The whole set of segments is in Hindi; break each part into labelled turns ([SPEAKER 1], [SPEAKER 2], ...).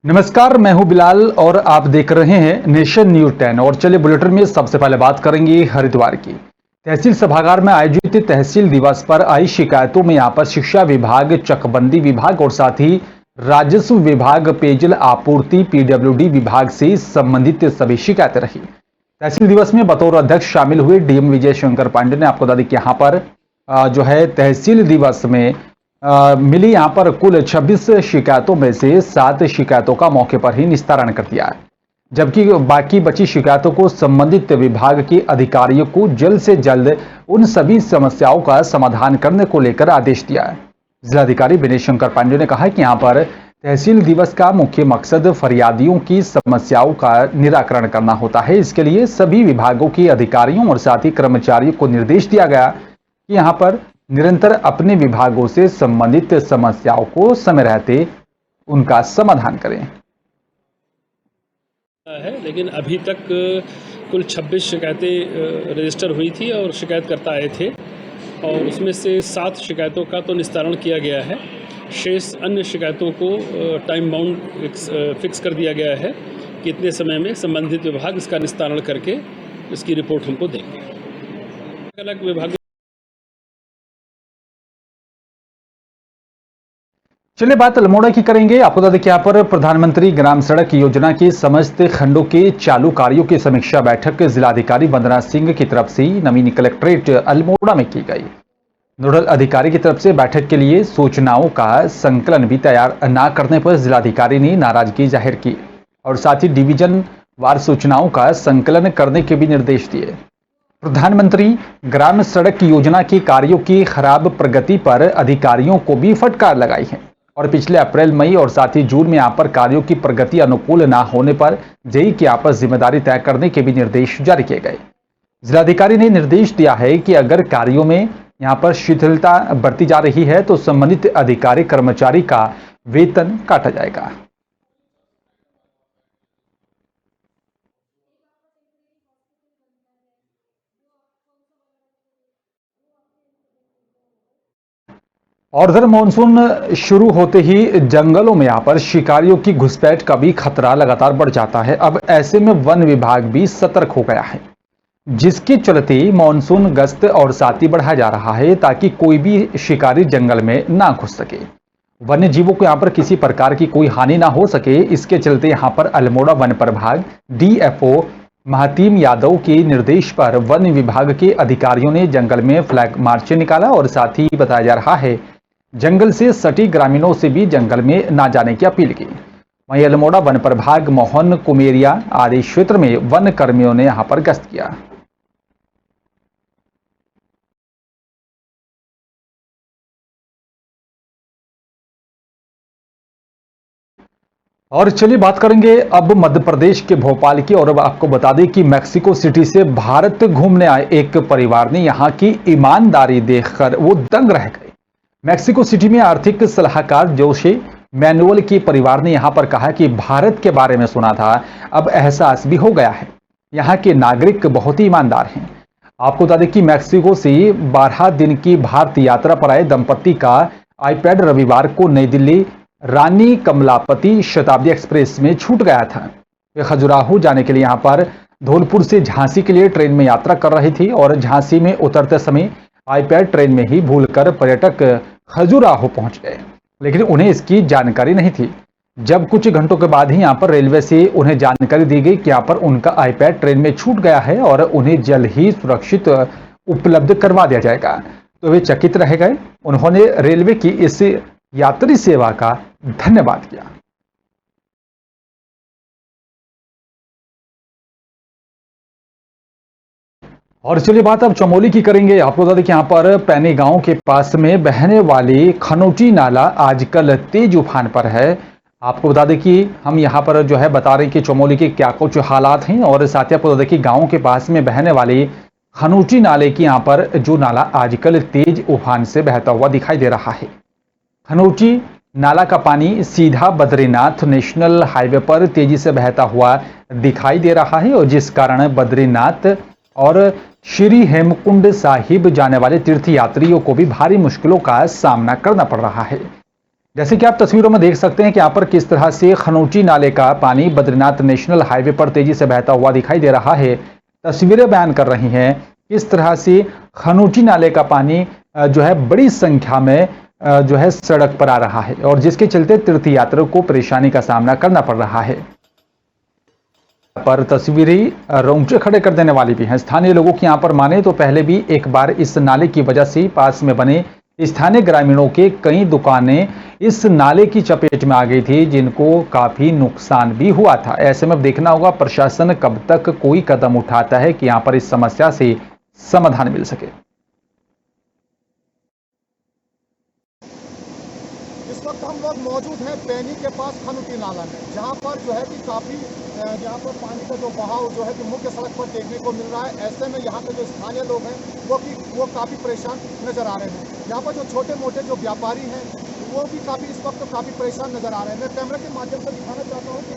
[SPEAKER 1] नमस्कार, मैं हूं बिलाल और आप देख रहे हैं नेशन न्यूज 10। और चलिए बुलेटिन में सबसे पहले बात करेंगे हरिद्वार की। तहसील सभागार में आयोजित तहसील दिवस पर आई शिकायतों में यहां पर शिक्षा विभाग, चकबंदी विभाग और साथ ही राजस्व विभाग, पेयजल आपूर्ति, पीडब्ल्यूडी विभाग से संबंधित सभी शिकायतें रही। तहसील दिवस में बतौर अध्यक्ष शामिल हुए डीएम विजय शंकर पांडे ने आपको बता दें कि यहाँ पर जो है तहसील दिवस में मिली यहाँ पर कुल 26 शिकायतों में से 7 शिकायतों का मौके पर ही निस्तारण कर दिया है, जबकि बाकी बची शिकायतों को संबंधित विभाग के अधिकारियों को जल्द से जल्द उन सभी समस्याओं का समाधान करने को लेकर आदेश दिया है। जिलाधिकारी विनय शंकर पांडे ने कहा कि यहाँ पर तहसील दिवस का मुख्य मकसद फरियादियों की समस्याओं का निराकरण करना होता है। इसके लिए सभी विभागों के अधिकारियों और साथ ही कर्मचारियों को निर्देश दिया गया कि यहाँ पर निरंतर अपने विभागों से संबंधित समस्याओं को समय रहते उनका समाधान करें।
[SPEAKER 2] लेकिन अभी तक कुल 26 शिकायतें रजिस्टर हुई थी और शिकायतकर्ता आए थे और उसमें से 7 शिकायतों का तो निस्तारण किया गया है। शेष अन्य शिकायतों को टाइम बाउंड फिक्स कर दिया गया है कि इतने समय में संबंधित विभाग इसका निस्तारण करके इसकी रिपोर्ट हमको देंगे। अलग विभाग।
[SPEAKER 1] चलिए बात अल्मोड़ा की करेंगे। आपको बता दें कि यहाँ पर प्रधानमंत्री ग्राम सड़क योजना के समस्त खंडों के चालू कार्यों की समीक्षा बैठक जिलाधिकारी वंदना सिंह की तरफ से नवीन कलेक्ट्रेट अल्मोड़ा में की गई। नोडल अधिकारी की तरफ से बैठक के लिए सूचनाओं का संकलन भी तैयार न करने पर जिलाधिकारी ने नाराजगी जाहिर की और साथ ही डिवीजन वार सूचनाओं का संकलन करने के भी निर्देश दिए। प्रधानमंत्री ग्राम सड़क योजना के कार्यों की खराब प्रगति पर अधिकारियों को भी फटकार लगाई है और पिछले अप्रैल, मई और साथ ही जून में यहाँ पर कार्यों की प्रगति अनुकूल न होने पर जेई की आपस जिम्मेदारी तय करने के भी निर्देश जारी किए गए। जिलाधिकारी ने निर्देश दिया है कि अगर कार्यों में यहाँ पर शिथिलता बरती जा रही है तो संबंधित अधिकारी कर्मचारी का वेतन काटा जाएगा। और उधर मानसून शुरू होते ही जंगलों में यहाँ पर शिकारियों की घुसपैठ का भी खतरा लगातार बढ़ जाता है। अब ऐसे में वन विभाग भी सतर्क हो गया है, जिसके चलते मानसून गश्त और साथ ही बढ़ाया जा रहा है ताकि कोई भी शिकारी जंगल में ना घुस सके, वन्य जीवों को यहाँ पर किसी प्रकार की कोई हानि ना हो सके। इसके चलते यहाँ पर अल्मोड़ा वन प्रभाग डीएफओ महातीम यादव के निर्देश पर वन विभाग के अधिकारियों ने जंगल में फ्लैग मार्च निकाला और साथ ही बताया जा रहा है जंगल से सटी ग्रामीणों से भी जंगल में ना जाने की अपील की। वहीं अल्मोड़ा वन प्रभाग, मोहन, कुमेरिया आदि क्षेत्र में वन कर्मियों ने यहां पर गश्त किया। और चलिए बात करेंगे अब मध्य प्रदेश के भोपाल की। और अब आपको बता दें कि मैक्सिको सिटी से भारत घूमने आए एक परिवार ने यहां की ईमानदारी देखकर वो दंग रह गए। मैक्सिको सिटी में आर्थिक सलाहकार जोशे मैनुअल के परिवार ने यहां पर कहा कि भारत के बारे में सुना था, अब एहसास भी हो गया है, यहां के नागरिक बहुत ही ईमानदार हैं। आपको बता दें कि मैक्सिको से 12 दिन की भारत यात्रा पर आए दंपत्ति का आईपैड रविवार को नई दिल्ली रानी कमलापति शताब्दी एक्सप्रेस में छूट गया था। वे खजुराहो जाने के लिए यहां पर धौलपुर से झांसी के लिए ट्रेन में यात्रा कर रही थी और झांसी में उतरते समय आईपैड ट्रेन में ही भूलकर पर्यटक खजुराहो पहुंच गए, लेकिन उन्हें इसकी जानकारी नहीं थी। जब कुछ घंटों के बाद ही यहां पर रेलवे से उन्हें जानकारी दी गई कि यहां पर उनका आईपैड ट्रेन में छूट गया है और उन्हें जल्द ही सुरक्षित उपलब्ध करवा दिया जाएगा, तो वे चकित रह गए। उन्होंने रेलवे की इस यात्री सेवा का धन्यवाद किया। और चलिए बात अब चमोली की करेंगे। आपको बता दें कि यहाँ पर पैनी गांव के पास में बहने वाली खनोटी नाला आजकल तेज उफान पर है। आपको बता दें कि हम यहाँ पर जो है बता रहे हैं कि चमोली के क्या कुछ हालात हैं और साथ ही आपको बता दें कि गांव के पास में बहने वाली खनोटी नाले की यहाँ पर जो नाला आजकल तेज उफान से बहता हुआ दिखाई दे रहा है। खनोटी नाला का पानी सीधा बद्रीनाथ नेशनल हाईवे पर तेजी से बहता हुआ दिखाई दे रहा है और जिस कारण बद्रीनाथ और श्री हेमकुंड साहिब जाने वाले तीर्थ यात्रियों को भी भारी मुश्किलों का सामना करना पड़ रहा है। जैसे कि आप तस्वीरों में देख सकते हैं कि यहाँ पर किस तरह से खनौटी नाले का पानी बद्रीनाथ नेशनल हाईवे पर तेजी से बहता हुआ दिखाई दे रहा है। तस्वीरें बयान कर रही हैं किस तरह से खनौटी नाले का पानी जो है बड़ी संख्या में जो है सड़क पर आ रहा है और जिसके चलते तीर्थयात्रियों को परेशानी का सामना करना पड़ रहा है। पर तस्वीरें रोंगटे खड़े कर देने वाली भी हैं। स्थानीय लोगों की यहाँ पर माने तो पहले भी एक बार इस नाले की वजह से पास में बने स्थानीय ग्रामीणों के कई दुकानें इस नाले की चपेट में आ गई थी, जिनको काफी नुकसान भी हुआ था। ऐसे में अब देखना होगा प्रशासन कब तक कोई कदम उठाता है कि यहाँ पर इस समस्या से समाधान मिल सके।
[SPEAKER 3] इस वक्त हम लोग मौजूद हैं पैनी के पास खनौटी नाला में, जहां पर जो है कि काफ़ी यहाँ पर पानी का जो बहाव जो है कि मुख्य सड़क पर देखने को मिल रहा है। ऐसे में यहाँ के जो स्थानीय लोग हैं वो काफ़ी परेशान नज़र आ रहे हैं। यहाँ पर जो छोटे मोटे जो व्यापारी हैं वो भी इस वक्त काफ़ी परेशान नज़र आ रहे हैं। मैं कैमरे के माध्यम से दिखाना चाहता हूँ कि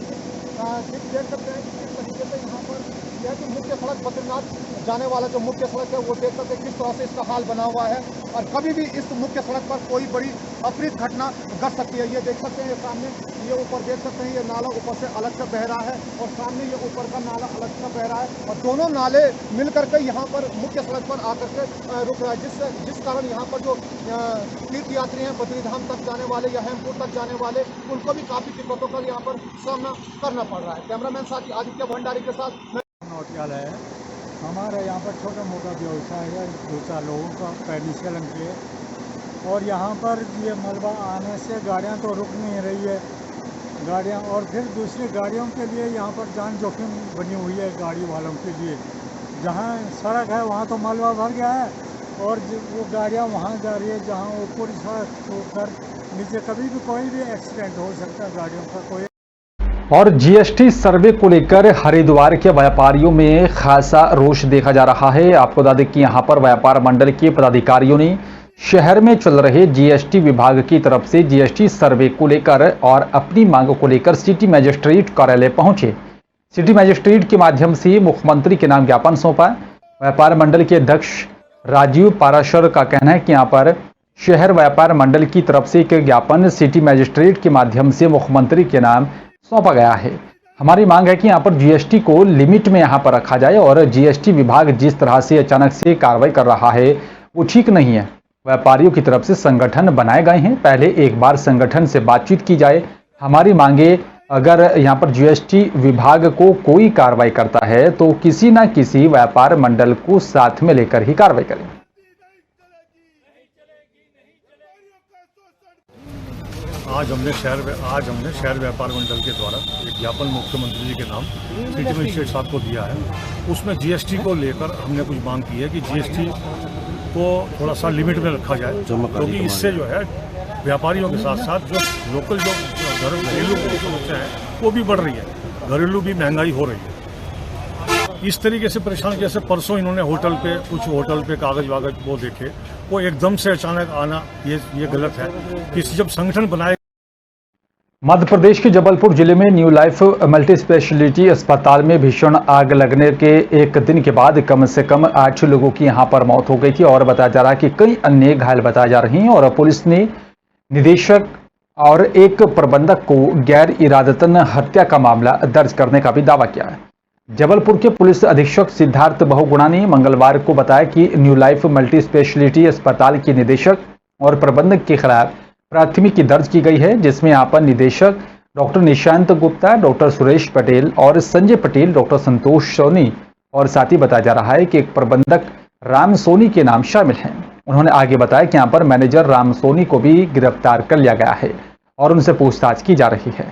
[SPEAKER 3] देख सकते हैं कि किस तरीके से यहाँ पर यह कि मुख्य सड़क बद्रीनाथ जाने वाला जो मुख्य सड़क है वो देख सकते हैं किस तरह से इसका हाल बना हुआ है और कभी भी इस मुख्य सड़क पर कोई बड़ी अप्रिय घटना घट सकती है। ये देख सकते हैं, ये सामने ये ऊपर देख सकते हैं, ये नाला ऊपर से अलग से बह रहा है और सामने ये ऊपर का नाला अलग से बह रहा है और दोनों नाले मिल करके यहाँ पर मुख्य सड़क पर आकर के रुक रहा है, जिस कारण यहाँ पर जो तीर्थ यात्री हैं बद्रीधाम तक जाने वाले या हेमकुंड तक जाने वाले उनको भी काफ़ी दिक्कतों का यहाँ पर सामना करना पड़ रहा है। कैमरामैन साथी आदित्य भंडारी के साथ
[SPEAKER 4] नौटियालय है। हमारे यहाँ पर छोटा मोटा व्यवसाय है, 2-4 लोगों का पेनिसिलिन के, और यहाँ पर ये मलबा आने से गाड़ियाँ तो रुक नहीं रही है गाड़ियाँ, और फिर दूसरी गाड़ियों के लिए यहाँ पर जान जोखिम बनी हुई है गाड़ी वालों के लिए। जहाँ सड़क है वहाँ तो मलबा भर गया है और वो गाड़ियाँ वहाँ जा रही है जहाँ वो पूरी सड़क छोड़कर नीचे कभी भी कोई भी एक्सीडेंट हो सकता है गाड़ियों का कोई।
[SPEAKER 1] और जीएसटी सर्वे को लेकर हरिद्वार के व्यापारियों में खासा रोष देखा जा रहा है। आपको बता दें कि यहां पर व्यापार मंडल के पदाधिकारियों ने शहर में चल रहे जीएसटी विभाग की तरफ से जीएसटी सर्वे को लेकर और अपनी मांग को लेकर सिटी मजिस्ट्रेट कार्यालय पहुंचे। सिटी मजिस्ट्रेट के माध्यम से मुख्यमंत्री के नाम ज्ञापन सौंपा। व्यापार मंडल के अध्यक्ष राजीव पाराशर का कहना है कि यहाँ पर शहर व्यापार मंडल की तरफ से एक ज्ञापन सिटी मजिस्ट्रेट के माध्यम से मुख्यमंत्री के नाम सौंपा गया है। हमारी मांग है कि यहाँ पर जीएसटी को लिमिट में यहाँ पर रखा जाए और जीएसटी विभाग जिस तरह से अचानक से कार्रवाई कर रहा है वो ठीक नहीं है। व्यापारियों की तरफ से संगठन बनाए गए हैं, पहले एक बार संगठन से बातचीत की जाए। हमारी मांगे, अगर यहाँ पर जीएसटी विभाग को कोई कार्रवाई करता है तो किसी ना किसी व्यापार मंडल को साथ में लेकर ही कार्रवाई करें।
[SPEAKER 5] आज हमने शहर व्यापार मंडल के द्वारा एक ज्ञापन मुख्यमंत्री जी के नाम सिटी मजिस्ट्रेट साहब को दिया है। उसमें जीएसटी को लेकर हमने कुछ मांग की है कि जीएसटी को थोड़ा सा लिमिट में रखा जाए, क्योंकि इससे जो है व्यापारियों के साथ साथ जो लोकल जो घरेलू समस्या है वो भी बढ़ रही है, घरेलू भी महंगाई हो रही है। इस तरीके से परेशान, जैसे परसों इन्होंने कुछ होटल पे कागज वागज वो देखे, वो एकदम से अचानक आना ये गलत है। किसी जब संगठन बनाए।
[SPEAKER 1] मध्य प्रदेश के जबलपुर जिले में न्यू लाइफ मल्टी स्पेशलिटी अस्पताल में भीषण आग लगने के एक दिन के बाद कम से कम 8 लोगों की यहां पर मौत हो गई थी और बताया जा रहा है कि कई अन्य घायल बताए जा रहे हैं और पुलिस ने निदेशक और एक प्रबंधक को गैर इरादतन हत्या का मामला दर्ज करने का भी दावा किया है। जबलपुर के पुलिस अधीक्षक सिद्धार्थ बहुगुणा ने मंगलवार को बताया कि न्यू लाइफ मल्टी स्पेशलिटी अस्पताल के निदेशक और प्रबंधक के खिलाफ प्राथमिकी दर्ज की गई है, जिसमें यहाँ पर निदेशक डॉक्टर निशांत गुप्ता, डॉक्टर सुरेश पटेल और संजय पटेल, डॉक्टर संतोष सोनी और साथ ही बताया जा रहा है कि एक प्रबंधक राम सोनी के नाम शामिल हैं। उन्होंने आगे बताया कि यहाँ पर मैनेजर राम सोनी को भी गिरफ्तार कर लिया गया है और उनसे पूछताछ की जा रही है।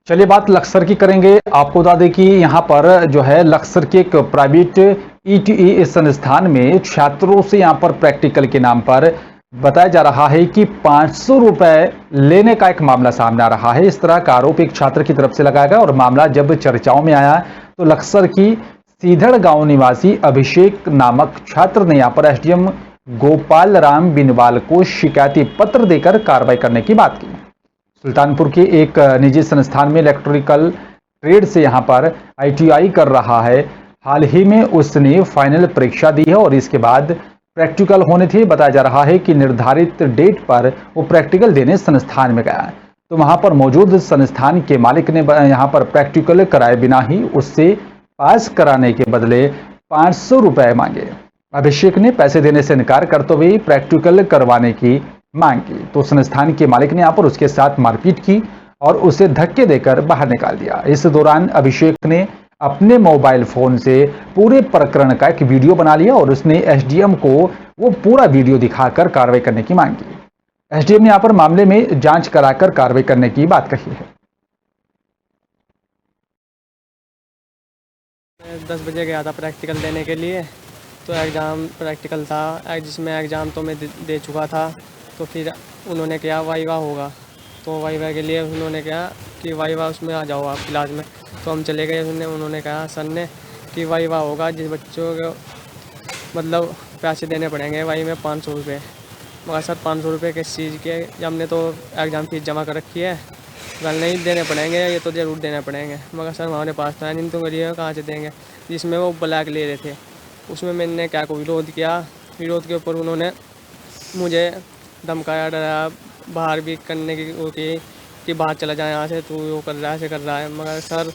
[SPEAKER 1] चलिए बात लक्सर की करेंगे। आपको बता दें कि यहाँ पर जो है लक्सर के एक प्राइवेट ईटीई संस्थान में छात्रों से यहाँ पर प्रैक्टिकल के नाम पर बताया जा रहा है कि 500 रुपए लेने का एक मामला सामने आ रहा है। इस तरह का आरोप एक छात्र की तरफ से लगाया गया और मामला जब चर्चाओं में आया तो लक्सर की सीधड़ गांव निवासी अभिषेक नामक छात्र ने यहाँ पर एसडीएम गोपाल राम बिनवाल को शिकायती पत्र देकर कार्रवाई करने की बात की। सुल्तानपुर के एक निजी संस्थान में इलेक्ट्रिकल ट्रेड से यहाँ पर आईटीआई कर रहा है। हाल ही में उसने फाइनल परीक्षा दी है और इसके बाद प्रैक्टिकल होने थे। बताया जा रहा है कि निर्धारित डेट पर वो प्रैक्टिकल देने संस्थान में गया, तो वहां पर मौजूद संस्थान के मालिक ने यहां पर प्रैक्टिकल कराए बिना ही उससे पास कराने के बदले 500 रुपए मांगे। अभिषेक ने पैसे देने से इनकार करते हुए प्रैक्टिकल करवाने की मांग की, तो संस्थान के मालिक ने यहाँ पर उसके साथ मारपीट की और उसे धक्के देकर बाहर निकाल दिया। इस दौरान अभिषेक ने अपने मोबाइल फोन से पूरे प्रकरण का एक वीडियो बना लिया और उसने एसडीएम को वो पूरा वीडियो दिखाकर कार्रवाई करने की मांग की। एसडीएम ने यहाँ पर मामले में जांच कराकर कार्रवाई करने की बात कही है।
[SPEAKER 6] 10 बजे गया था प्रैक्टिकल देने के लिए, तो एग्ज़ाम प्रैक्टिकल था जिसमें एग्ज़ाम तो मैं दे चुका था। तो फिर उन्होंने कहा वाइवा होगा, तो वाइवा के लिए उन्होंने कहा कि वाइवा उसमें आ जाओ आप क्लास में। तो हम चले गए, उन्होंने कहा सर ने कि वाइवा होगा, जिस बच्चों को मतलब पैसे देने पड़ेंगे वाई में 500 रुपये। मगर सर 500 रुपये किस चीज़ के, हमने तो एग्ज़ाम फीस जमा कर रखी है, कल नहीं देने पड़ेंगे, ये तो ज़रूर देने पड़ेंगे। मगर सर हमारे पास था नहीं, तो गरीब कहाँ से देंगे। जिसमें वो ब्लैक ले रहे थे, उसमें मैंने क्या को विरोध किया। विरोध के ऊपर उन्होंने मुझे धमकाया, डराया, बाहर भी करने की वो की कि बाहर चला जाए यहाँ से, तू वो कर रहा है, ऐसे कर रहा है। मगर सर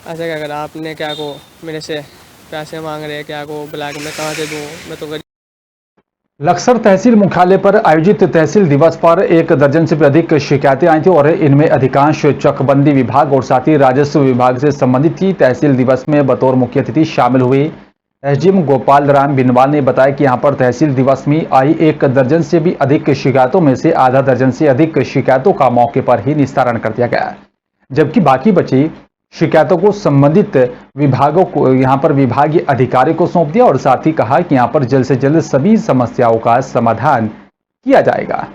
[SPEAKER 6] ऐसे क्या करा आपने, क्या को मेरे से पैसे मांग रहे हैं, क्या को ब्लैक में कहाँ से दूँ, मैं तो गरीब।
[SPEAKER 1] लक्सर तहसील मुख्यालय पर आयोजित तहसील दिवस पर 1 दर्जन से भी अधिक शिकायतें आई थी और इनमें अधिकांश चकबंदी विभाग और साथ ही राजस्व विभाग से संबंधित थी। तहसील दिवस में बतौर मुख्य अतिथि शामिल हुए एसडीएम गोपाल राम बिनवाल ने बताया कि यहां पर तहसील दिवस में आई 1 दर्जन से भी अधिक शिकायतों में से आधा दर्जन से अधिक शिकायतों का मौके पर ही निस्तारण कर दिया गया, जबकि बाकी बची शिकायतों को संबंधित विभागों को यहां पर विभागीय अधिकारी को सौंप दिया और साथ ही कहा कि यहां पर जल्द से जल्द सभी समस्याओं का समाधान किया जाएगा।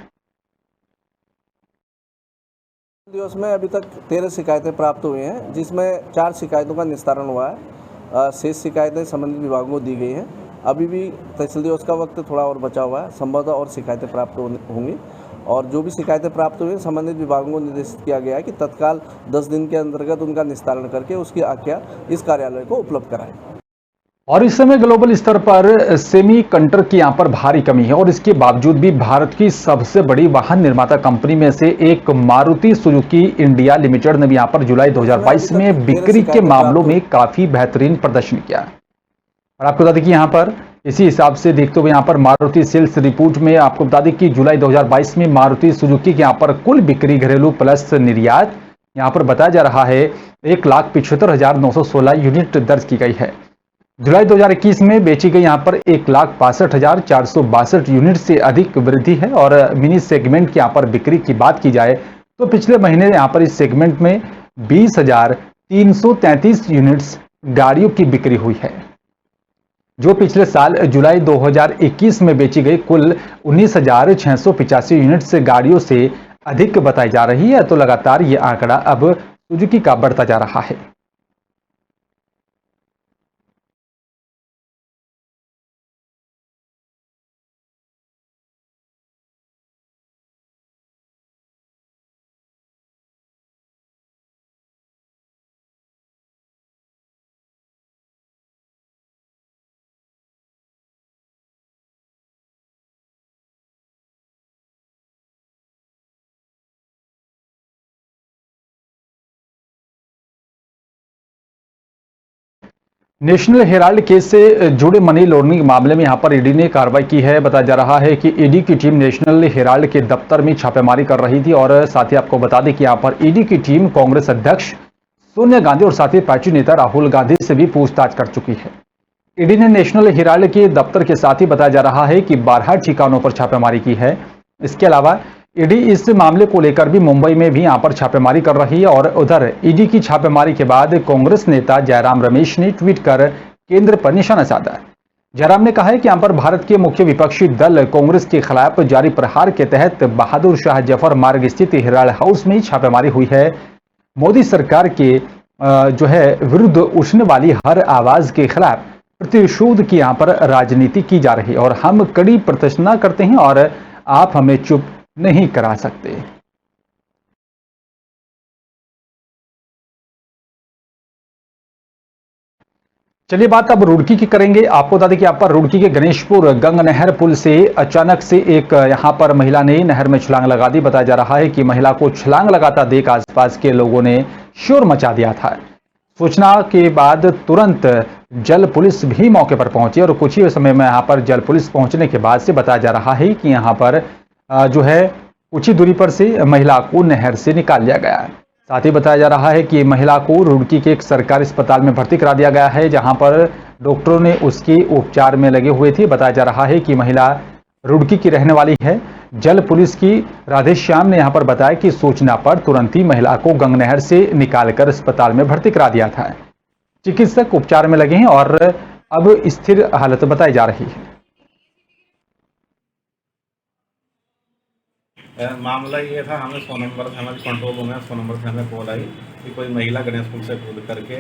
[SPEAKER 7] दिवस में अभी तक 13 शिकायतें प्राप्त हुई हैं, जिसमें 4 शिकायतों का निस्तारण हुआ है। शेष शिकायतें संबंधित विभागों को दी गई हैं। अभी भी तहसील दिवस का वक्त थोड़ा और बचा हुआ है, संभवतः और शिकायतें प्राप्त होंगी और जो भी शिकायतें प्राप्त हुई संबंधित विभागों को निर्देशित किया गया है कि तत्काल 10 दिन के अंतर्गत उनका निस्तारण करके उसकी आज्ञा इस कार्यालय को उपलब्ध कराएं।
[SPEAKER 1] और इस समय ग्लोबल स्तर पर सेमीकंडक्टर की यहां पर भारी कमी है और इसके बावजूद भी भारत की सबसे बड़ी वाहन निर्माता कंपनी में से एक मारुति सुजुकी इंडिया लिमिटेड ने भी यहां पर जुलाई 2022 में बिक्री के मामलों में काफी बेहतरीन प्रदर्शन किया। और आपको बता दें कि यहां पर इसी हिसाब से देखते हुए यहां पर मारुति सेल्स रिपोर्ट में आपको बता दें कि जुलाई 2022 में मारुति सुजुकी के यहां पर कुल बिक्री घरेलू प्लस निर्यात यहां पर बताया जा रहा है 1,75,916 यूनिट दर्ज की गई है। जुलाई 2021 में बेची गई यहां पर 1,62,462 यूनिट से अधिक वृद्धि है। और मिनी सेगमेंट की यहां पर बिक्री की बात की जाए तो पिछले महीने यहां पर इस सेगमेंट में 20,333 यूनिट्स गाड़ियों की बिक्री हुई है, जो पिछले साल जुलाई 2021 में बेची गई कुल 19,685 यूनिट से गाड़ियों से अधिक बताई जा रही है। तो लगातार ये आंकड़ा अब सुजुकी का बढ़ता जा रहा है। नेशनल हेराल्ड केस से जुड़े मनी लॉन्ड्रिंग मामले में यहां पर ईडी ने कार्रवाई की है। बताया जा रहा है कि ईडी की टीम नेशनल हेराल्ड के दफ्तर में छापेमारी कर रही थी और साथ ही आपको बता दें कि यहां पर ईडी की टीम कांग्रेस अध्यक्ष सोनिया गांधी और साथ ही पार्टी नेता राहुल गांधी से भी पूछताछ कर चुकी है। ईडी ने नेशनल हेराल्ड के दफ्तर के साथ ही बताया जा रहा है कि 12 ठिकानों पर छापेमारी की है। इसके अलावा ईडी इस मामले को लेकर भी मुंबई में भी यहां पर छापेमारी कर रही है। और उधर ईडी की छापेमारी के बाद कांग्रेस नेता जयराम रमेश ने ट्वीट कर केंद्र पर निशाना साधा। जयराम ने कहा है कि यहां पर भारत के मुख्य विपक्षी दल कांग्रेस के खिलाफ जारी प्रहार के तहत बहादुर शाह जफर मार्ग स्थित हेराल्ड हाउस में छापेमारी हुई है। मोदी सरकार के जो है विरुद्ध उठने वाली हर आवाज के खिलाफ प्रतिशोध की यहां पर राजनीति की जा रही है और हम कड़ी प्रतिष्ठा करते हैं और आप हमें चुप नहीं करा सकते। चलिए बात अब रुड़की की करेंगे। आपको बता दें कि यहाँ पर रुड़की के गणेशपुर गंग नहर पुल से अचानक से एक यहाँ पर महिला ने नहर में छलांग लगा दी। बताया जा रहा है कि महिला को छलांग लगाता देख आसपास के लोगों ने शोर मचा दिया था। सूचना के बाद तुरंत जल पुलिस भी मौके पर पहुंची और कुछ ही समय में यहाँ पर जल पुलिस पहुंचने के बाद से बताया जा रहा है कि यहाँ पर जो है कुछ ही दूरी पर से महिला को नहर से निकाल लिया गया है। साथ ही बताया जा रहा है कि महिला को रुड़की के एक सरकारी अस्पताल में भर्ती करा दिया गया है, जहां पर डॉक्टरों ने उसके उपचार में लगे हुए थे। बताया जा रहा है कि महिला रुड़की की रहने वाली है। जल पुलिस की राधेश्याम ने यहां पर बताया कि सूचना पर तुरंत ही महिला को गंग नहर से निकालकर अस्पताल में भर्ती करा दिया था। चिकित्सक उपचार में लगे हैं और अब स्थिर हालत बताई जा रही है।
[SPEAKER 8] मामला ये था, हमें 100 नंबर थाना कंट्रोल रूम है, 100 नंबर से हमें कॉल आई कि कोई महिला गणेशपुर से कूद करके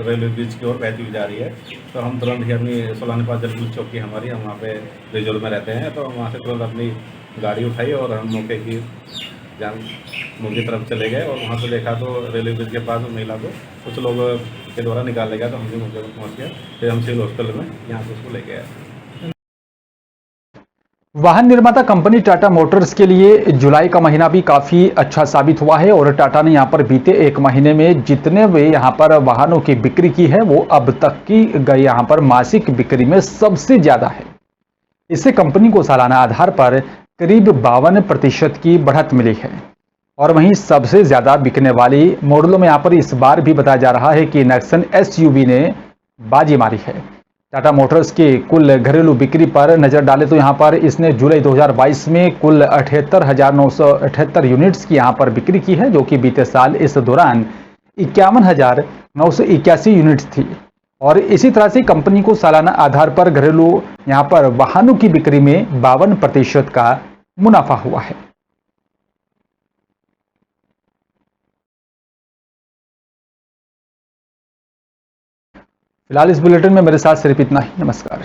[SPEAKER 8] रेलवे ब्रिज की ओर बहती हुई जा रही है। तो हम तुरंत ही अपनी सोलानी पास जल पुलिस चौकी हमारी, हम वहाँ पे रिजर्व में रहते हैं, तो हम वहाँ से तुरंत अपनी गाड़ी उठाई और हम मौके की तरफ चले गए। और वहाँ से देखा तो रेलवे ब्रिज के पास महिला को कुछ लोग के द्वारा निकाल गया, तो हम भी मौके पर पहुँच गया। फिर हम सिविल हॉस्पिटल में यहाँ से उसको ले गए।
[SPEAKER 1] वाहन निर्माता कंपनी टाटा मोटर्स के लिए जुलाई का महीना भी काफी अच्छा साबित हुआ है और टाटा ने यहां पर बीते एक महीने में जितने वे यहां पर वाहनों की बिक्री की है वो अब तक की गई यहां पर मासिक बिक्री में सबसे ज्यादा है। इससे कंपनी को सालाना आधार पर करीब 52% की बढ़त मिली है। और वहीं सबसे ज्यादा बिकने वाली मॉडलों में यहां पर इस बार भी बताया जा रहा है कि नेक्सन SUV ने बाजी मारी है। टाटा मोटर्स के कुल घरेलू बिक्री पर नजर डालें तो यहां पर इसने जुलाई 2022 में कुल 78,978 यूनिट्स की यहां पर बिक्री की है, जो कि बीते साल इस दौरान 51,981 यूनिट्स थी। और इसी तरह से कंपनी को सालाना आधार पर घरेलू यहां पर वाहनों की बिक्री में 52% का मुनाफा हुआ है। फिलहाल इस बुलेटिन में मेरे साथ सिर्फ इतना ही। नमस्कार।